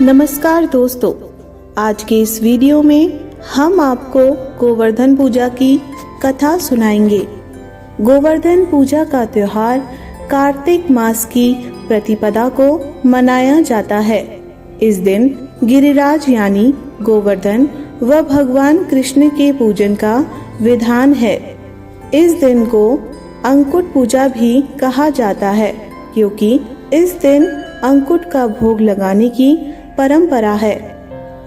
नमस्कार दोस्तों, आज के इस वीडियो में हम आपको गोवर्धन पूजा की कथा सुनाएंगे। गोवर्धन पूजा का त्योहार कार्तिक मास की प्रतिपदा को मनाया जाता है। इस दिन गिरिराज यानी गोवर्धन व भगवान कृष्ण के पूजन का विधान है। इस दिन को अंकुट पूजा भी कहा जाता है, क्योंकि इस दिन अंकुट का भोग लगाने की परंपरा है।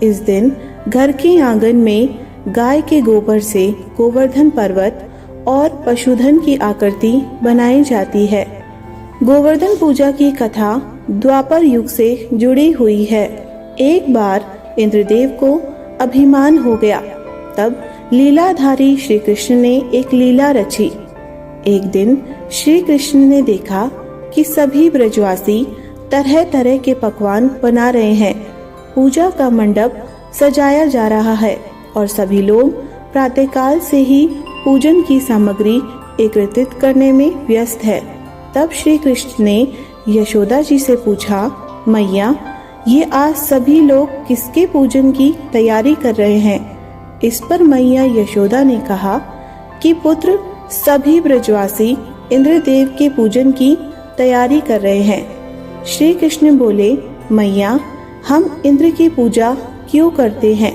इस दिन घर के आंगन में गाय के गोबर से गोवर्धन पर्वत और पशुधन की आकृति बनाई जाती है। गोवर्धन पूजा की कथा द्वापर युग से जुड़ी हुई है। एक बार इंद्रदेव को अभिमान हो गया, तब लीलाधारी श्री कृष्ण ने एक लीला रची। एक दिन श्री कृष्ण ने देखा कि सभी ब्रजवासी तरह तरह के पकवान बना रहे हैं। पूजा का मंडप सजाया जा रहा है और सभी लोग प्रातःकाल से ही पूजन की सामग्री एकत्रित करने में व्यस्त है। तब श्री कृष्ण ने यशोदा जी से पूछा, मैया, ये आज सभी लोग किसके पूजन की तैयारी कर रहे हैं? इस पर मैया यशोदा ने कहा कि पुत्र, सभी ब्रजवासी इंद्रदेव के पूजन की तैयारी कर रहे हैं। श्री कृष्ण बोले, मैया, हम इंद्र की पूजा क्यों करते हैं?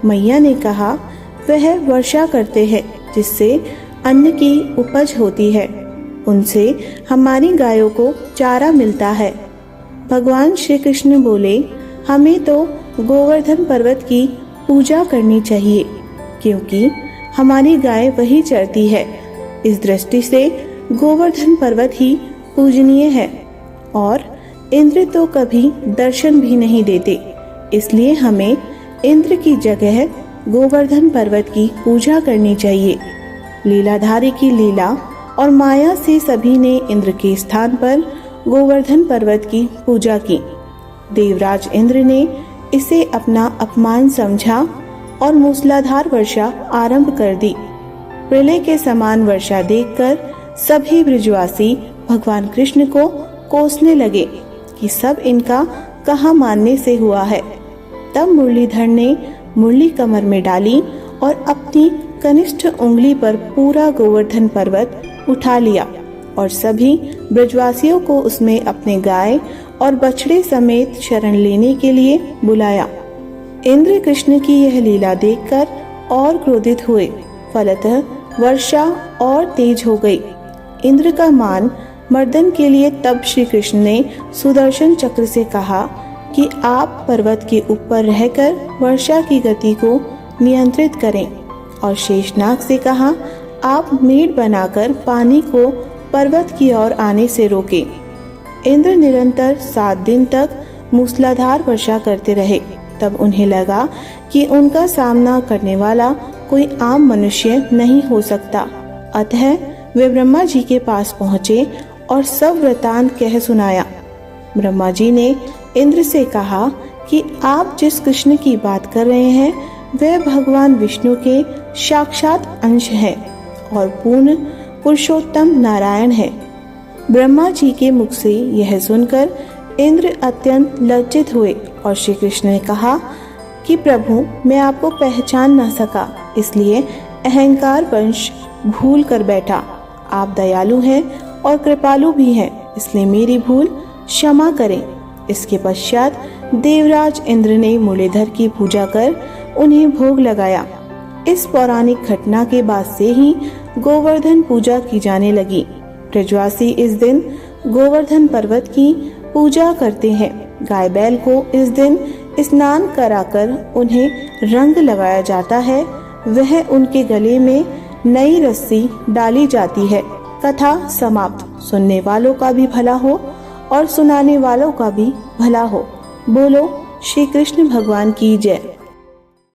मैया ने कहा, वह वर्षा करते हैं जिससे अन्न की उपज होती है, उनसे हमारी गायों को चारा मिलता है। भगवान श्री कृष्ण बोले, हमें तो गोवर्धन पर्वत की पूजा करनी चाहिए, क्योंकि हमारी गाय वही चरती है। इस दृष्टि से गोवर्धन पर्वत ही पूजनीय है और इंद्र तो कभी दर्शन भी नहीं देते, इसलिए हमें इंद्र की जगह गोवर्धन पर्वत की पूजा करनी चाहिए। लीलाधारी की लीला और माया से सभी ने इंद्र के स्थान पर गोवर्धन पर्वत की पूजा की। देवराज इंद्र ने इसे अपना अपमान समझा और मूसलाधार वर्षा आरंभ कर दी। प्रलय के समान वर्षा देखकर सभी ब्रजवासी भगवान कृष्ण को कोसने लगे कि सब इनका कहाँ मानने से हुआ है। तब मुरलीधर ने मुरली कमर में डाली और अपनी कनिष्ठ उंगली पर पूरा गोवर्धन पर्वत उठा लिया और सभी ब्रजवासियों को उसमें अपने गाय और बछड़े समेत शरण लेने के लिए बुलाया। इंद्र कृष्ण की यह लीला देखकर और क्रोधित हुए, फलतः वर्षा और तेज हो गई। इंद्र का मान मर्दन के लिए तब श्री कृष्ण ने सुदर्शन चक्र से कहा कि आप पर्वत के ऊपर रहकर वर्षा की गति को नियंत्रित करें, और शेषनाग से कहा, आप मेढ़ बनाकर पानी को पर्वत की ओर आने से रोकें। इंद्र निरंतर 7 दिन तक मूसलाधार वर्षा करते रहे। तब उन्हें लगा कि उनका सामना करने वाला कोई आम मनुष्य नहीं हो सकता, अतः वे ब्रह्मा जी के पास पहुँचे और सब वृतांत कह सुनाया। ब्रह्मा जी ने इंद्र से कहा कि आप जिस कृष्ण की बात कर रहे हैं वह भगवान विष्णु के साक्षात अंश हैं और पूर्ण पुरुषोत्तम नारायण हैं। ब्रह्मा जी के मुख से यह सुनकर इंद्र अत्यंत लज्जित हुए और श्री कृष्ण ने कहा कि प्रभु, मैं आपको पहचान न सका, इसलिए अहंकार वंश भूल कर बैठा। आप दयालु हैं और कृपालु भी हैं, इसलिए मेरी भूल क्षमा करें। इसके पश्चात देवराज इंद्र ने मुरलीधर की पूजा कर उन्हें भोग लगाया। इस पौराणिक घटना के बाद से ही गोवर्धन पूजा की जाने लगी। ब्रजवासी इस दिन गोवर्धन पर्वत की पूजा करते हैं। गाय बैल को इस दिन स्नान कराकर उन्हें रंग लगाया जाता है। वह उनके गले में नई रस्सी डाली जाती है। कथा समाप्त। सुनने वालों का भी भला हो और सुनाने वालों का भी भला हो। बोलो श्री कृष्ण भगवान की जय।